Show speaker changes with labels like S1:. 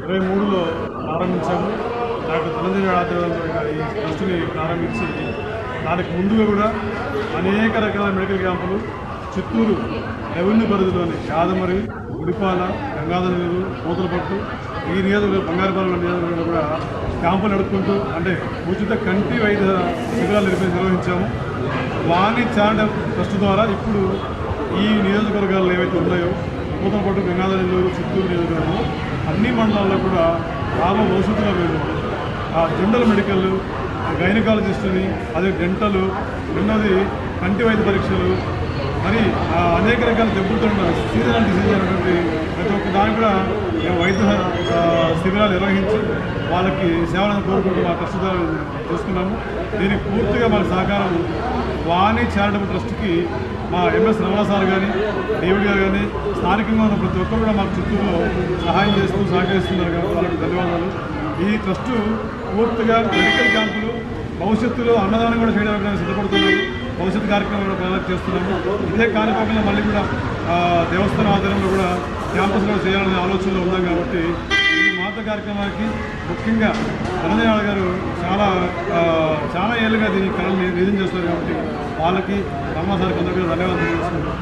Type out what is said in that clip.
S1: 2023లో ప్రారంభించాము. డాక్టర్ ధనంజయ ఆధ్వర్యంలో ఈ ట్రస్ట్ని ప్రారంభించి దానికి ముందుగా కూడా అనేక రకాల మెడికల్ క్యాంపులు చిత్తూరు రెవెన్యూ పరిధిలోని యాదమరి, గుడిపాల, గంగాధరనీరు, పూతలపట్టు ఈ నియోజకవర్గం బంగారుపాలెం నియోజకవర్గంలో కూడా క్యాంపులు నడుపుకుంటూ అంటే ఉచిత కంటి వైద్య శిబిరాలు నిర్వహించాము. వాణి చారిటబుల్ ట్రస్ట్ ద్వారా ఇప్పుడు ఈ నియోజకవర్గాలు ఏవైతే ఉన్నాయో పూతలపట్టు, గంగాధరనీరు, చిత్తూరు నియోజకవర్గంలో అన్ని మండలాల్లో కూడా లాభ భవిష్యత్తులో మేము జనరల్ మెడికల్, గైనకాలజిస్టుని, అదే డెంటల్, రెండోది కంటి వైద్య పరీక్షలు, మరి అనేక రకాల జబ్బులతో సీజనల్ డిసీజ్ అనేటువంటి ప్రతి ఒక్క దానికి కూడా మేము వైద్య శిబిరాలు నిర్వహించి వాళ్ళకి సేవలను కోరుకుంటూ మా ట్రస్ట్ ద్వారా చేసుకున్నాము. దీనికి పూర్తిగా మన సహకారం వాణి చారిటబుల్ ట్రస్ట్కి మా ఎంఎస్ రమణ సార్ కానీ, డేవిడ్ గారు కానీ, స్థానికంగా ఉన్న ప్రతి ఒక్కరు కూడా మాకు చిత్తూరులో సహాయం చేస్తూ సహకరిస్తున్నారు కాబట్టి వాళ్ళకి ధన్యవాదాలు. ఈ ట్రస్టు పూర్తిగా మెడికల్ క్యాంపులు, భవిష్యత్తులో అన్నదానం కూడా చేయడానికి సిద్ధపడుతున్నాము. భవిష్యత్తు కార్యక్రమాలు ప్రజలకు చేస్తున్నాము. ఇదే కార్యక్రమంలో మళ్ళీ కూడా దేవస్థానం ఆధ్వర్యంలో కూడా క్యాంపస్లో చేయాలనే ఆలోచనలో ఉన్నాం కాబట్టి ఈ మాత కార్యక్రమానికి ముఖ్యంగా ధనంజయ గారు చాలా ఏళ్ళుగా దీని కళను నిధం చేస్తున్నారు కాబట్టి వాళ్ళకి రమణ సార్కి అందరికీ ధన్యవాదాలు తెలుసుకుంటాం.